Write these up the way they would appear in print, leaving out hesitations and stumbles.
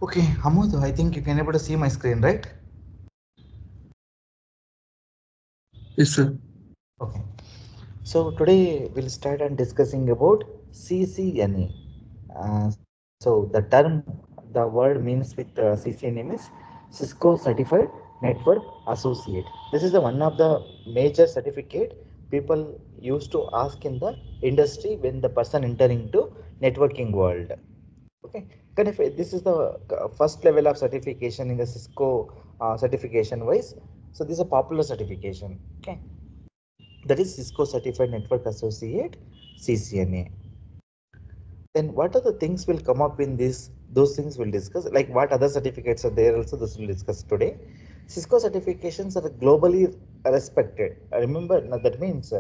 Okay, Hamud, I think you can able to see my screen, right? Yes, sir. Okay. So today we'll start on discussing about CCNA. So the term, the word means with CCNA means Cisco Certified Network Associate. This is the one of the major certificate people used to ask in the industry when the person entering to networking world. Okay, kind of this is the first level of certification in the Cisco certification wise. So this is a popular certification. Okay, that is Cisco Certified Network Associate, CCNA. Then what are the things will come up in this? Those things we'll discuss. Like what other certificates are there also, this will discuss today. Cisco certifications are globally respected. Remember, now that means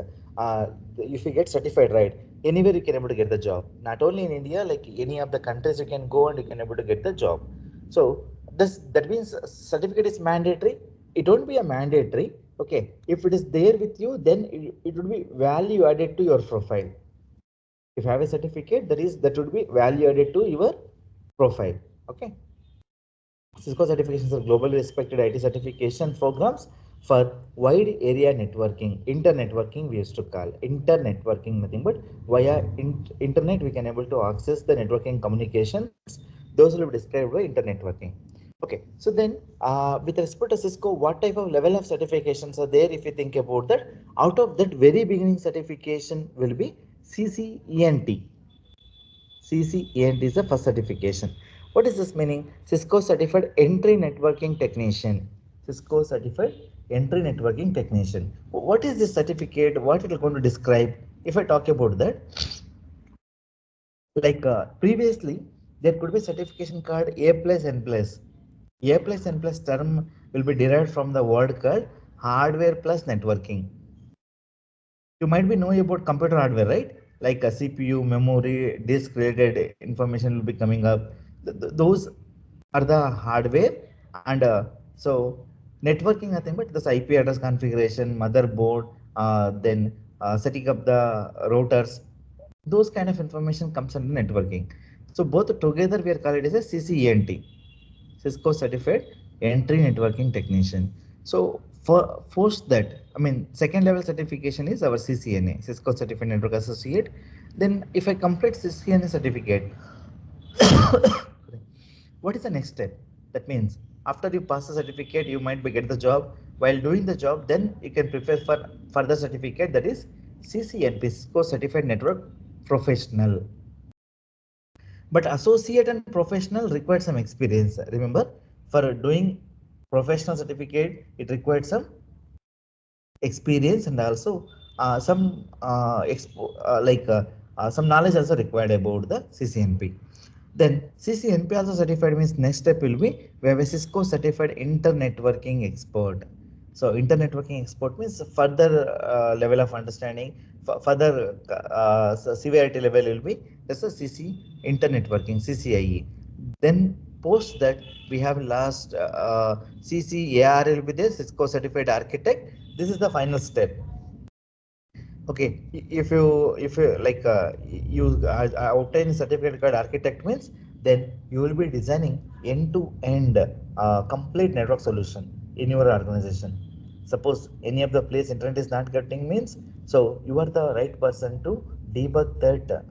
if you get certified, right, anywhere you can able to get the job. Not only in India, like any of the countries you can go and you can able to get the job. So that means certificate is mandatory. It won't be a mandatory. Okay, if it is there with you, then it would be value added to your profile. If you have a certificate, that would be value added to your profile. Okay, Cisco certifications are globally respected IT certification programs for wide area networking. Internetworking we used to call internetworking, nothing but via internet we can able to access the networking communications. Those will be described by internetworking. Okay, so then with respect to Cisco, what type of level of certifications are there? If you think about that, out of that very beginning certification will be CCENT. CCNA is the first certification. What is this meaning? Cisco Certified Entry Networking Technician. Cisco Certified Entry Networking Technician. What is this certificate? What it is going to describe? If I talk about that, like previously, there could be certification called A plus N plus. A plus N plus term will be derived from the word called hardware plus networking. You might be knowing about computer hardware, right? Like a CPU, memory, disk related information will be coming up. Those are the hardware, and so networking nothing but this IP address configuration, motherboard, then setting up the routers. Those kind of information comes under networking. So both together we are called it as a CCENT. Cisco Certified Entry Networking Technician. So for post that, I mean, second level certification is our CCNA, Cisco Certified Network Associate. Then if I complete CCNA certificate, what is the next step? That means after you pass the certificate, you might be get the job. While doing the job, then you can prepare for further certificate, that is CCNP, Cisco Certified Network Professional. But associate and professional required some experience. Remember, for doing professional certificate, it required some experience and also some knowledge also required about the CCNP. Then CCNP also certified means next step will be we have a Cisco certified internetworking expert. So internetworking expert means further level of understanding, further severity level will be that's a CC internetworking CCIE. Then post that we have last CCAR will be there, Cisco certified architect. This is the final step. Okay, if you like you obtain certificate called architect means then you will be designing end to end complete network solution in your organization. Suppose any of the place internet is not getting means, so you are the right person to debug that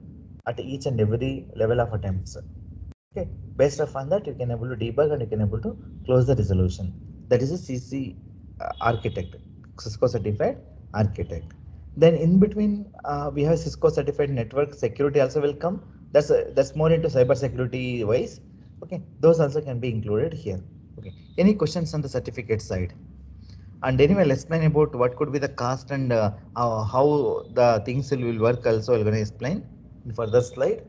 at each and every level of attempts. Okay, based upon that you can able to debug and you can able to close the resolution. That is a CC architect, Cisco certified architect. Then in between we have Cisco certified network security also will come. That's more into cyber security wise. Okay, those also can be included here. Okay, any questions on the certificate side? And anyway, let's explain about what could be the cost and how the things will work. Also, I'm going to explain in further slide.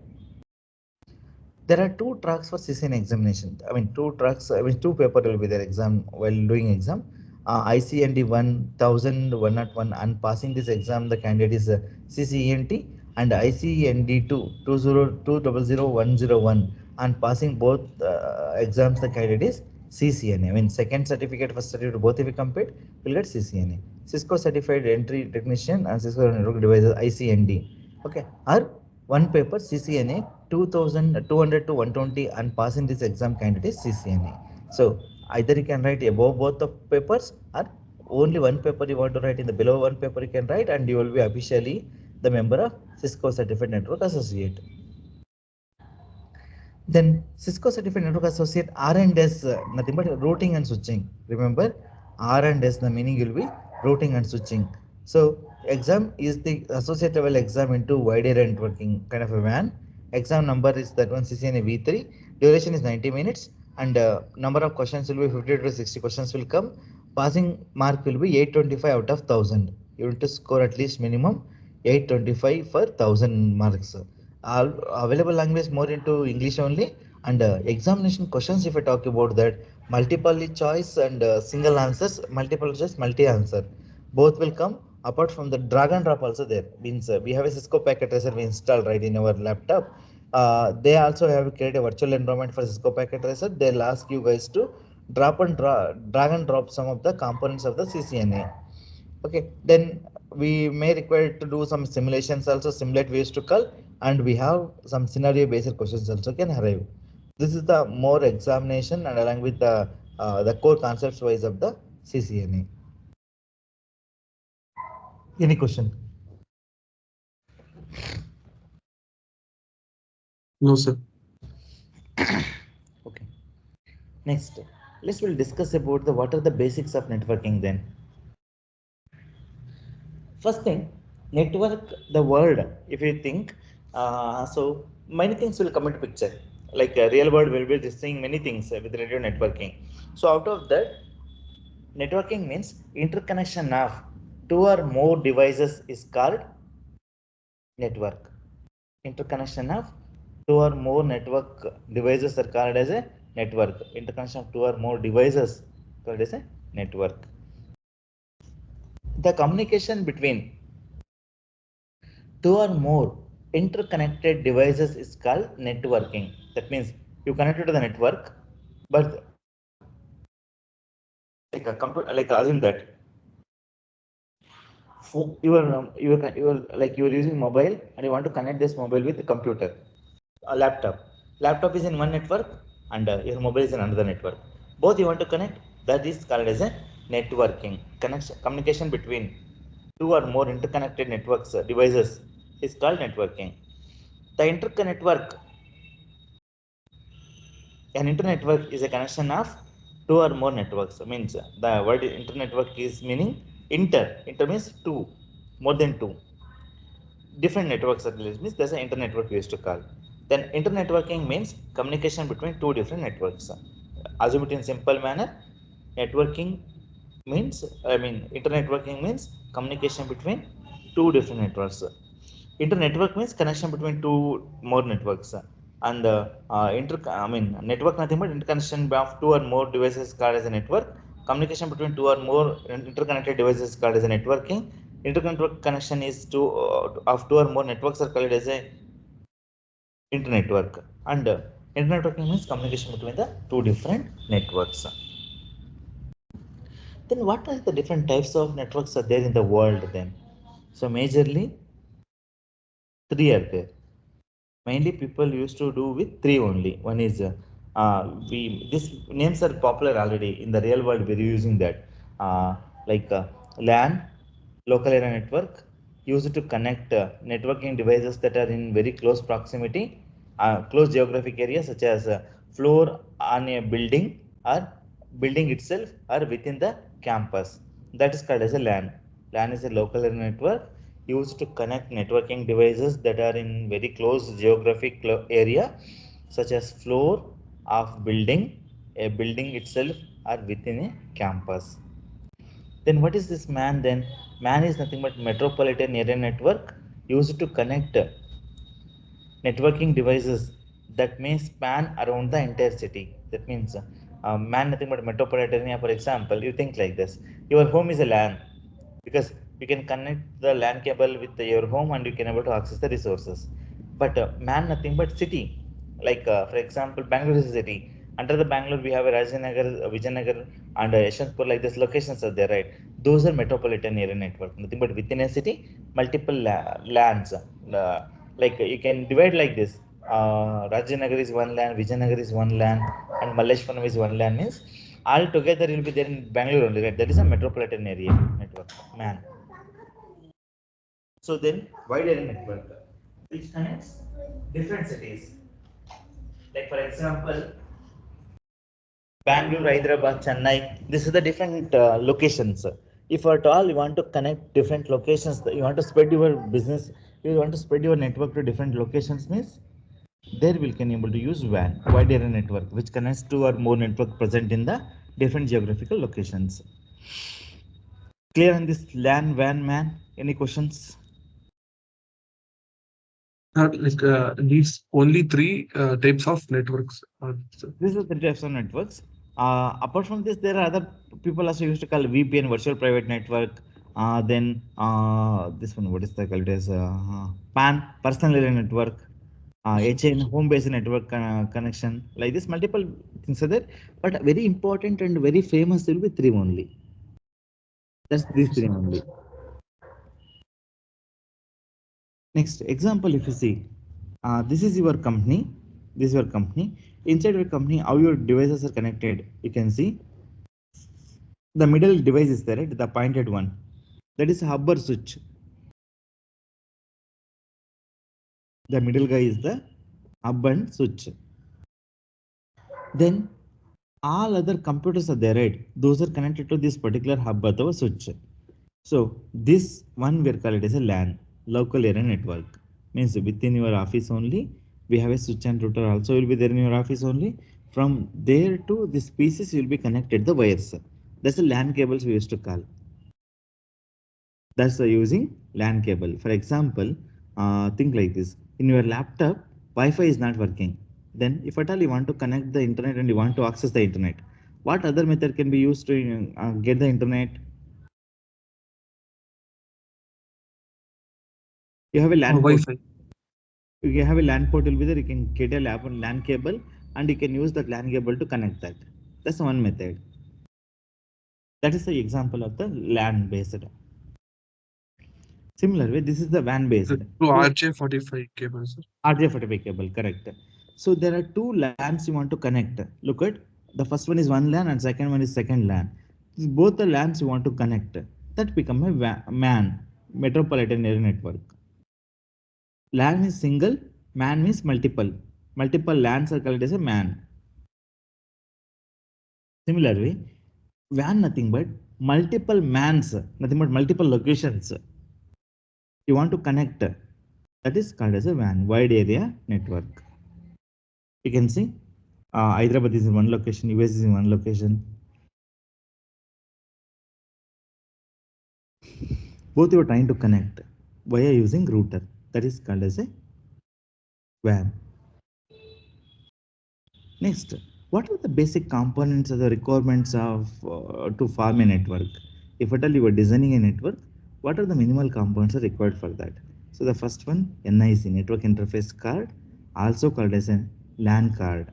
There are two tracks for CCN examination. I mean, two tracks. I mean, two paper will be there exam while doing exam. ICND 1101 and passing this exam, the candidate is CCNT, and ICND 2000101 and passing both exams, the candidate is CCNA. I mean, second certificate, first certificate, both if you complete, will get CCNA. Cisco Certified Entry Technician and Cisco Network Devices ICND. Okay, or one paper CCNA 2200 to 120 and passing this exam candidate CCNA. So either you can write above both the papers or only one paper you want to write in the below one paper you can write, and you will be officially the member of Cisco Certified Network Associate. Then Cisco Certified Network Associate R&S, nothing but routing and switching. Remember, R&S, the meaning will be routing and switching. So exam is the associate level exam into wide area networking kind of a van. Exam number is that one CCNA V3. Duration is 90 minutes, and number of questions will be 50 to 60 questions will come. Passing mark will be 825 out of 1000. You need to score at least minimum 825 for 1000 marks. Available language more into English only, and examination questions, if I talk about that, multiple choice and single answers, multiple choice, multi answer, both will come. Apart from the drag and drop also there means we have a Cisco packet tracer we installed right in our laptop. They also have created a virtual environment for Cisco packet tracer. They'll ask you guys to drag and drop some of the components of the CCNA. Okay, then we may require to do some simulations also, simulate ways to call, and we have some scenario based questions also can arrive. This is the more examination and along with the core concepts wise of the CCNA. Any question? No, sir. Okay. Next, let's will discuss about the what are the basics of networking then. First thing, network, the word, if you think, so many things will come into picture. Like real world will be discussing many things with radio networking. So out of that, networking means interconnection of two or more devices is called network. Interconnection of two or more network devices are called as a network. Interconnection of two or more devices called as a network. The communication between two or more interconnected devices is called networking. That means you connected to the network, but like a computer, like assume that you are like you are using mobile and you want to connect this mobile with the computer, a laptop. Laptop is in one network and your mobile is in another network. Both you want to connect. That is called as a networking. Connection, communication between two or more interconnected networks devices is called networking. The interconnect network, an internet network is a connection of two or more networks. Means the word internet network is meaning inter. Inter means two, more than two different networks are released. Means there's an internet network we used to call. Then internet networking means communication between two different networks. Assume it in simple manner. Networking means, I mean, internet networking means communication between two different networks. Inter-network means connection between two more networks. And I mean, network nothing but interconnection of two or more devices called as a network. Communication between two or more interconnected devices called as a networking. Interconnect connection is of two or more networks are called as a internetwork. And internetworking means communication between the two different networks. Then what are the different types of networks are there in the world then? So majorly three are there. Mainly people used to do with three only. One is we these names are popular already in the real world. We're using that like LAN, local area network, used to connect networking devices that are in very close proximity, close geographic areas such as floor on a building or building itself or within the campus. That is called as a LAN. LAN is a local area network used to connect networking devices that are in very close geographic area such as floor of building, a building itself or within a campus. Then what is this man then? Man is nothing but metropolitan area network used to connect networking devices that may span around the entire city. That means man nothing but metropolitan area. For example, you think like this: your home is a LAN because you can connect the LAN cable with your home and you can able to access the resources. But man nothing but city. Like for example, Bangalore is a city. Under the Bangalore, we have a Rajanagar, Vijayanagar, and Yeshwanthpur. Like this, locations are there, right? Those are metropolitan area network. Nothing but within a city, multiple lands. Like you can divide like this. Rajanagar is one land, Vijayanagar is one land, and Malleshwaram is one land. Means all together will be there in Bangalore only, right? That is a metropolitan area network. Man. So then, wide area network, which connects different cities. Like for example, Bangalore, Hyderabad, Chennai. This is the different locations. If at all you want to connect different locations, you want to spread your business, you want to spread your network to different locations, means there we can able to use WAN, wide area network, which connects to or more network present in the different geographical locations. Clear on this LAN, WAN, man? Any questions? These only three types of networks. These are the types of networks. Apart from this, there are other people also used to call VPN, virtual private network. Then this one, what is the called as PAN, personal area network. HN, home-based network connection. Like this, multiple things are there. But very important and very famous will be three only. That's these three only. Next example, if you see, this is your company. This is your company. Inside your company, how your devices are connected. You can see the middle device is there, right? The pointed one. That is hub or switch. The middle guy is the hub and switch. Then all other computers are there, right? Those are connected to this particular hub or switch. So this one we call it as a LAN, local area network. Means within your office only, we have a switch and router also will be there in your office only. From there to this pieces will be connected the wires. That's the LAN cables we used to call. That's using LAN cable. For example, think like this. In your laptop, Wi-Fi is not working. Then if at all you want to connect the internet and you want to access the internet, what other method can be used to get the internet? You have a LAN port. Wi-Fi. You have a LAN port will be there. You can get a LAN cable and you can use that LAN cable to connect that. That's one method. That is the example of the LAN based. Similar way, this is the WAN based. To So RJ45 cables, sir. RJ45 cable, correct. So there are two LANs you want to connect. Look at the first one is one LAN and second one is second LAN. Both the LANs you want to connect. That become a MAN, metropolitan area network. LAN is single, MAN means multiple. Multiple LANs are called as a MAN. Similarly, WAN nothing but multiple MANs, nothing but multiple locations you want to connect. That is called as a WAN, wide area network. You can see Hyderabad is in one location, US is in one location. Both you are trying to connect via using router. That is called as a WAN. Next, what are the basic components or the requirements of to form a network? If at all you are designing a network, what are the minimal components are required for that? So the first one, NIC, network interface card, also called as a LAN card.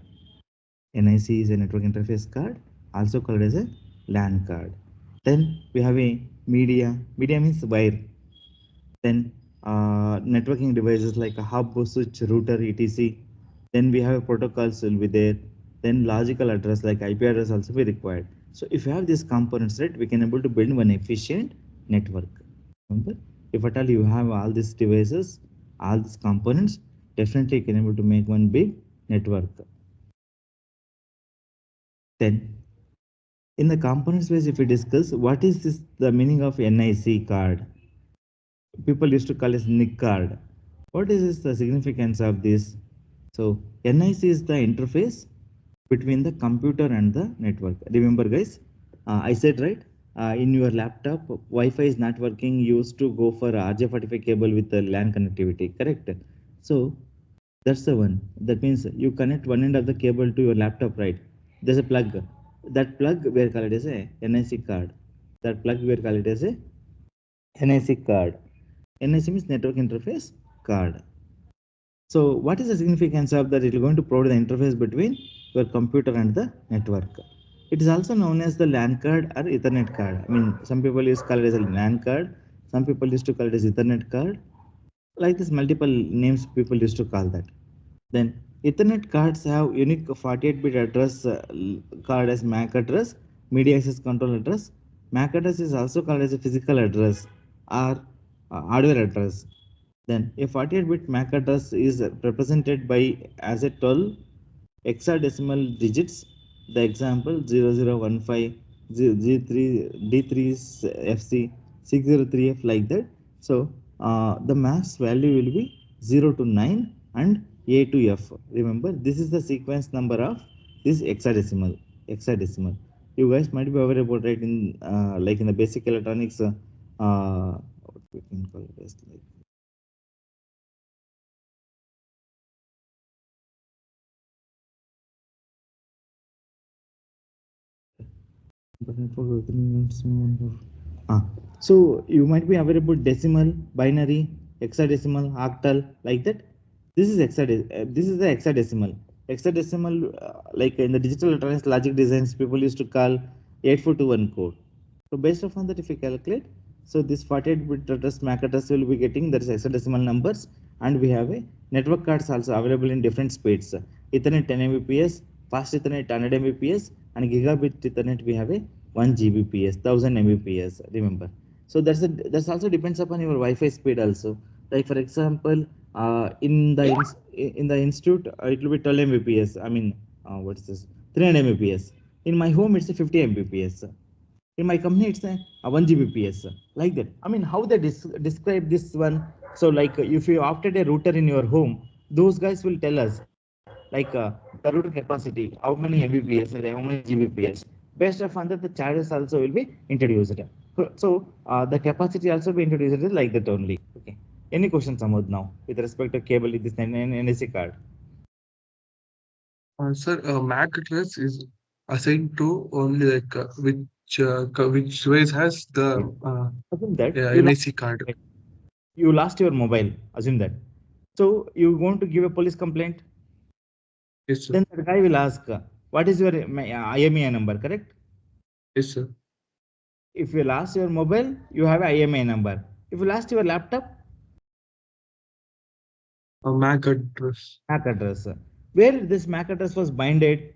NIC is a network interface card, also called as a LAN card. Then we have a media means wire. Then networking devices like a hub, switch, router, etc. Then we have protocols will be there. Then logical address like IP address also be required. So if you have these components, right, we can able to build one efficient network. Remember, if at all you have all these devices, all these components, definitely you can able to make one big network. Then in the component space, if we discuss what is this the meaning of NIC card, people used to call it NIC card. What is this, the significance of this? So NIC is the interface between the computer and the network. Remember guys, I said right, in your laptop Wi-Fi is not working, you used to go for RJ45 cable with the LAN connectivity, correct? So that's the one. That means you connect one end of the cable to your laptop, right? There's a plug. That plug we are call it as a NIC card. That plug we are call it as a NIC card. NIC means network interface card. So what is the significance of that? It is going to provide the interface between your computer and the network. It is also known as the LAN card or Ethernet card. I mean, some people use call it as a LAN card. Some people used to call it as Ethernet card. like this multiple names people used to call that. Then Ethernet cards have unique 48-bit address card as MAC address, media access control address. MAC address is also called as a physical address or hardware address. Then a 48-bit MAC address is represented by as a 12 hexadecimal digits. The example 0015 G3 D3 FC 603F like that. So the max value will be 0 to 9 and A to F. Remember, this is the sequence number of this hexadecimal. You guys might be aware about it in like in the basic electronics. What we can call it as like but I forgot the name. Ah, so you might be aware about decimal, binary, hexadecimal, octal, like that. This is the hexadecimal. Hexadecimal, like in the digital electronics logic designs, people used to call 8421 code. So based upon that, if you calculate, so this 48-bit address MAC address will be getting that is hexadecimal numbers, and we have a network cards also available in different speeds. Ethernet 10 Mbps, fast Ethernet 100 Mbps, and gigabit Ethernet we have a 1 Gbps, 1000 Mbps. Remember, so that's also depends upon your Wi-Fi speed also. Like for example, in the institute, it will be 12 Mbps. I mean, what's this? 300 Mbps. In my home, it's a 50 Mbps. In my company it's a 1 Gbps, like that. I mean, how they describe this one. So like if you opted a router in your home, those guys will tell us like the router capacity, how many Mbps or how many Gbps. Based upon that, the charges also will be introduced. So the capacity also be introduced like that only. Okay. Any questions, Samud, now with respect to cable with this NSC card? Sir, MAC address is assigned to only like which device has Right. the Assume that yeah, NIC card. you lost your mobile. Assume that. So you want to give a police complaint. Yes, sir. Then the guy will ask, what is your IMEI number, correct? Yes, sir. If you lost your mobile, you have IMEI number. If you lost your laptop, MAC address. MAC address. Where this MAC address was binded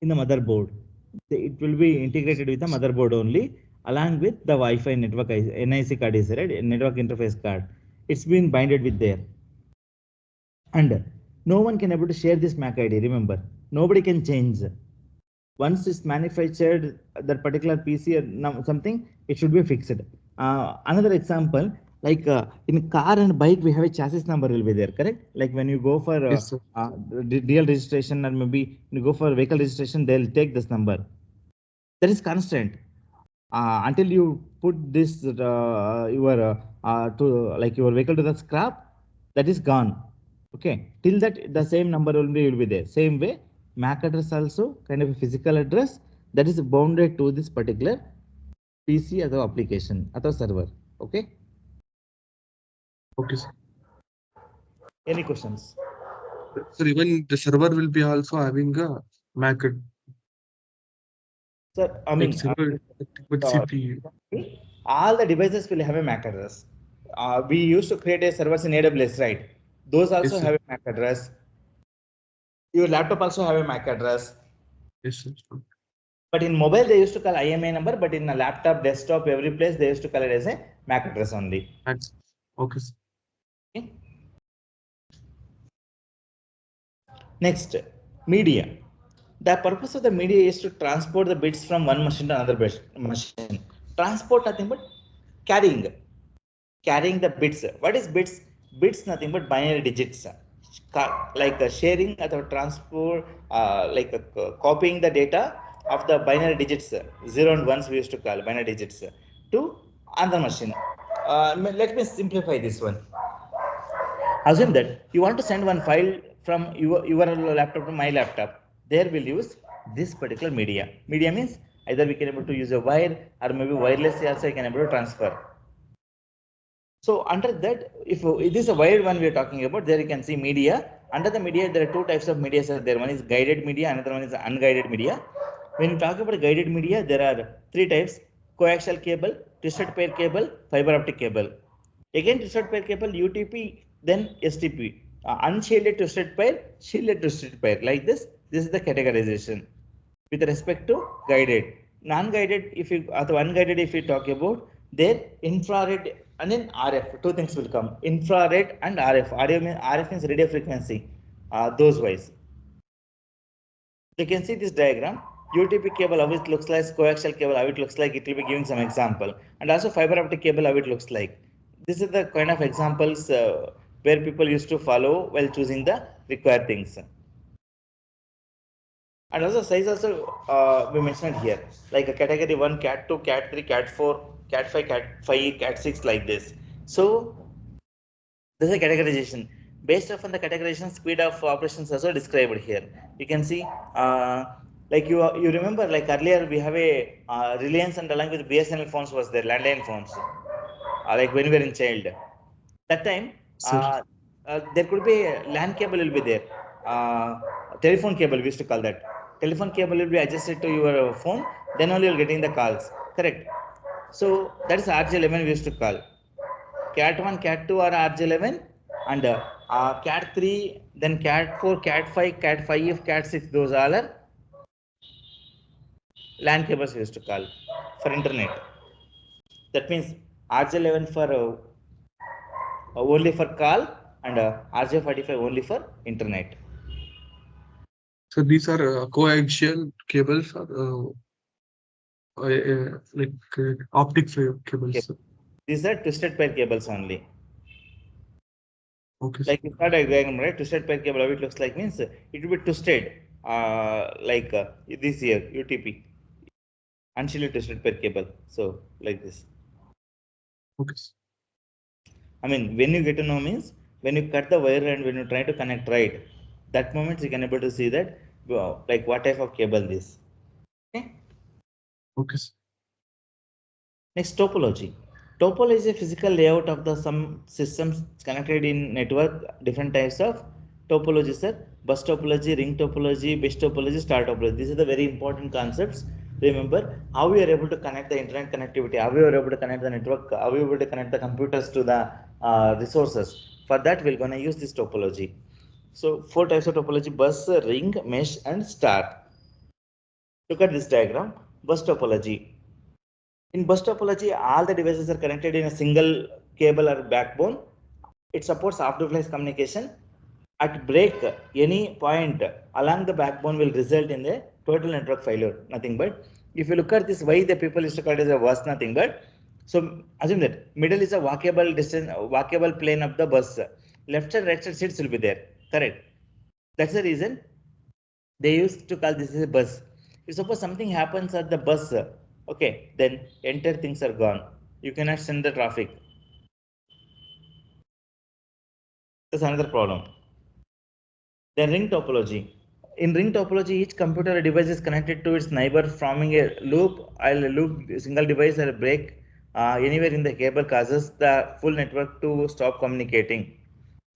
in the motherboard. It will be integrated with the motherboard only, along with the Wi-Fi network NIC card is right, network interface card. It's been binded with there. And no one can able to share this MAC ID. Remember, nobody can change. Once it's manufactured, that particular PC or something, it should be fixed. Another example, like in car and bike, we have a chassis number will be there, correct? Like when you go for Yes, sir. DL registration, or maybe you go for vehicle registration, they'll take this number. That is constant until you put this your to like your vehicle to the scrap, that is gone. Okay, till that the same number only will be there. Same way, MAC address also kind of a physical address that is bounded to this particular PC or application or server. Okay, Okay, sir. any questions? So even the server will be also having a MAC, Sir, I like mean, server with uh, CPU. all the devices will have a MAC address. We used to create a servers in AWS, right? Those Yes, also sir. have a MAC address. Your laptop also have a MAC address. Yes, sir. But in mobile, they used to call IMEI number, but in a laptop, desktop, every place, they used to call it as a MAC address only. MAC. Okay, sir. Okay. Next, media. The purpose of the media is to transport the bits from one machine to another machine. Transport nothing but carrying, carrying the bits. What is bits? Bits nothing but binary digits. Like sharing or transport, like copying the data of the binary digits, zero and ones we used to call binary digits, to another machine. Let me simplify this one. Assume that you want to send one file from your laptop to my laptop. There we'll use this particular media. Media means either we can able to use a wire or maybe wireless also I can able to transfer. So under that, if it is a wired one we are talking about, there you can see media. Under the media, there are two types of media are there. One is guided media, another one is unguided media. When you talk about guided media, there are three types: coaxial cable, twisted pair cable, fiber optic cable. Again, twisted pair cable UTP, then STP. Unshielded twisted pair, shielded twisted pair. Like this. This is the categorization with respect to guided. Non-guided, if you or the unguided, if you talk about their infrared and then RF, two things will come: infrared and RF. RF means radio frequency. Those wise. You can see this diagram. UTP cable, how it looks like, coaxial cable, how it looks like, it will be giving some example. And also fiber optic cable, how it looks like. This is the kind of examples where people used to follow while choosing the required things. And also size also we mentioned here, like a category 1, cat 2, cat 3, cat 4, cat 5, cat 5, cat 6, like this. So this is a categorization. Based upon the categorization, speed of operations also described here. You can see, like you remember, like earlier we have a Reliance, and along with BSNL phones was there, landline phones, like when we were in child. That time, Sir. there could be a LAN cable will be there. Telephone cable we used to call that. Telephone cable will be adjusted to your phone, then only you're getting the calls. Correct. So that is RJ11 we used to call. Cat 1, Cat 2 are RJ11, and Cat 3, then Cat 4, Cat 5, Cat 5, Cat 6, those all are LAN cables we used to call for internet. That means RJ11 for only for call, and RJ45 only for internet. So these are coaxial cables or like optic Okay. cables. These are twisted pair cables only. Okay, sir. Like you saw diagram, right? Twisted pair cable, how it looks like means it will be twisted, like this here UTP, unshielded twisted pair cable. So like this. Okay, sir. I mean, when you get to know means when you cut the wire and when you try to connect right, that moment you can able to see that, like what type of cable this. Okay. Okay, sir. Next, topology. Topology is a physical layout of the some systems connected in network. Different types of topology, sir. Bus topology, ring topology, base topology, star topology. These are the very important concepts. Remember how we are able to connect the internet connectivity, how we are able to connect the network, how we are able to connect the computers to the resources. For that, we're gonna use this topology. So four types of topology: bus, ring, mesh, and star. Look at this diagram. Bus topology. In bus topology, all the devices are connected in a single cable or backbone. It supports off-device communication. At break, any point along the backbone will result in a total network failure. Nothing but, if you look at this, why the people used to call it as a bus, nothing but. So assume that middle is a walkable distance, walkable plane of the bus. Left and right side seats will be there. Correct. That's the reason they used to call this as a bus. If suppose something happens at the bus, okay, then entire things are gone. You cannot send the traffic. That's another problem. Then ring topology. In ring topology, each computer or device is connected to its neighbor, forming a loop. I'll loop single device or a break anywhere in the cable causes the full network to stop communicating.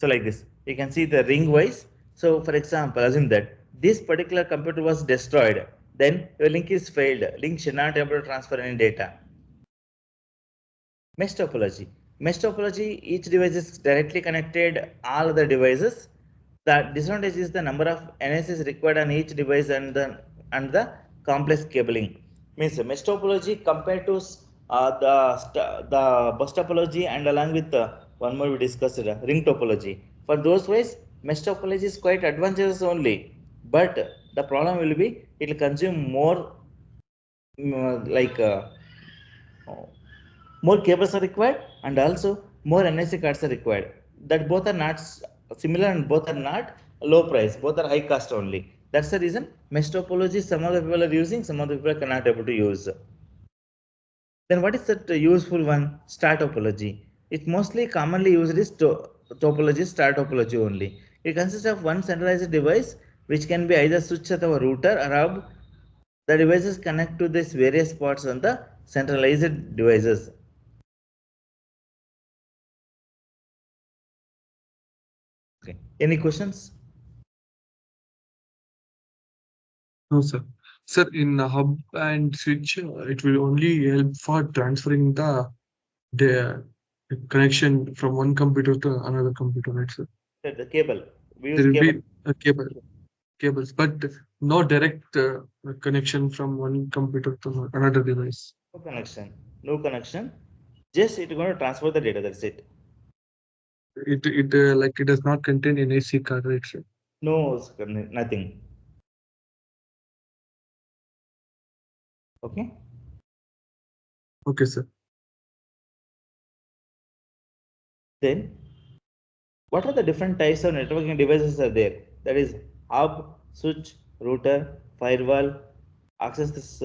So like this, you can see the ring wise. So for example, assume that this particular computer was destroyed, then your link is failed. Link should not be able to transfer any data. Mesh topology. Mesh topology, each device is directly connected all other devices. The disadvantage is the number of NSs required on each device and the complex cabling. Means mesh topology compared to the bus topology, and along with one more we discussed, ring topology. For those ways, mesh topology is quite advantageous only, but the problem will be it will consume more, like more cables are required, and also more NIC cards are required. That both are not similar, and both are not low price, both are high cost only. That's the reason mesh topology some of the people are using, some of the people cannot able to use. Then what is that useful one? Star topology. It mostly commonly used is topology, star topology only. It consists of one centralized device which can be either switch at our router or hub. The devices connect to these various parts on the centralized devices. Okay. Any questions? No, sir. Sir, in a hub and switch, it will only help for transferring the connection from one computer to another computer, right, sir? The cable. We use There will cable. be a cables, but no direct connection from one computer to another device. No connection. No connection. Just it's going to transfer the data. That's it. It like it does not contain an AC card, right, sir? No, nothing. Okay. Okay, sir. Then what are the different types of networking devices are there? That is hub, switch, router, firewall, access this,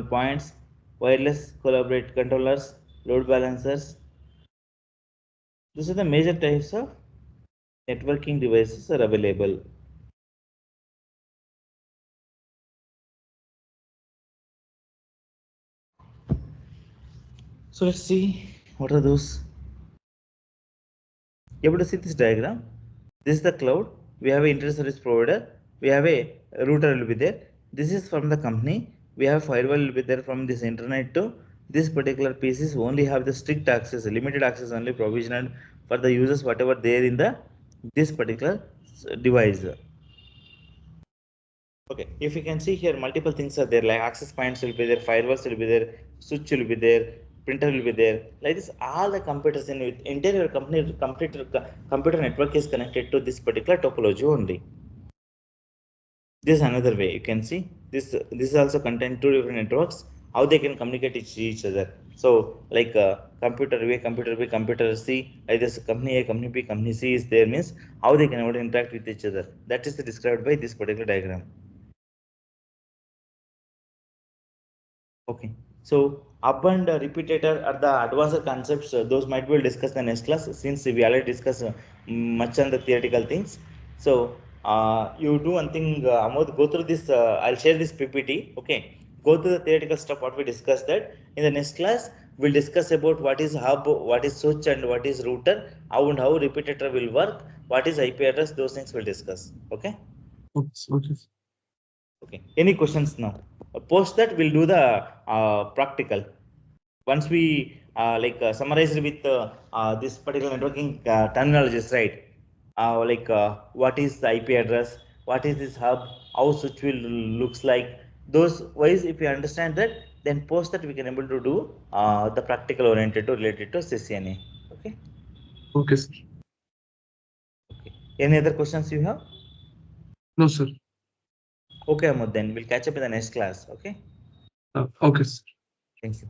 points, wireless collaborate controllers, load balancers. These are the major types of networking devices are available. So let's see what are those. You able to see this diagram? This is the cloud. We have an internet service provider. We have a router will be there. This is from the company. We have firewall will be there from this internet to this particular pieces only have the strict access, limited access only provisioned for the users whatever there in the this particular device. Okay, if you can see here, multiple things are there like access points will be there, firewalls will be there, switch will be there, printer will be there. Like this, all the computers in with entire company computer network is connected to this particular topology only. This is another way you can see this. This is also contain two different networks. How they can communicate each other. So like computer A, computer B, computer C, like this company A, company B, company C is there means how they can able to interact with each other. That is described by this particular diagram. Okay, so up and repeater are the advanced concepts. Those might be discussed in the next class since we already discussed much on the theoretical things. So you do one thing, Amod, go through this. I'll share this PPT. Okay, go through the theoretical stuff what we discussed. That in the next class we'll discuss about what is hub, what is switch, and what is router, how and how repeater will work, what is IP address. Those things we'll discuss. Okay. Okay, okay. Okay. Any questions now? Post that we'll do the practical. Once we summarize it with this particular networking terminologies, right? What is the IP address? What is this hub? How switch will looks like? Those ways, if you understand that, then post that we can able to do the practical oriented to related to CCNA. Okay. Okay, sir. Okay. Any other questions you have? No, sir. Okay, Ahmad, then we'll catch up in the next class. Okay. Okay, sir. Thank you.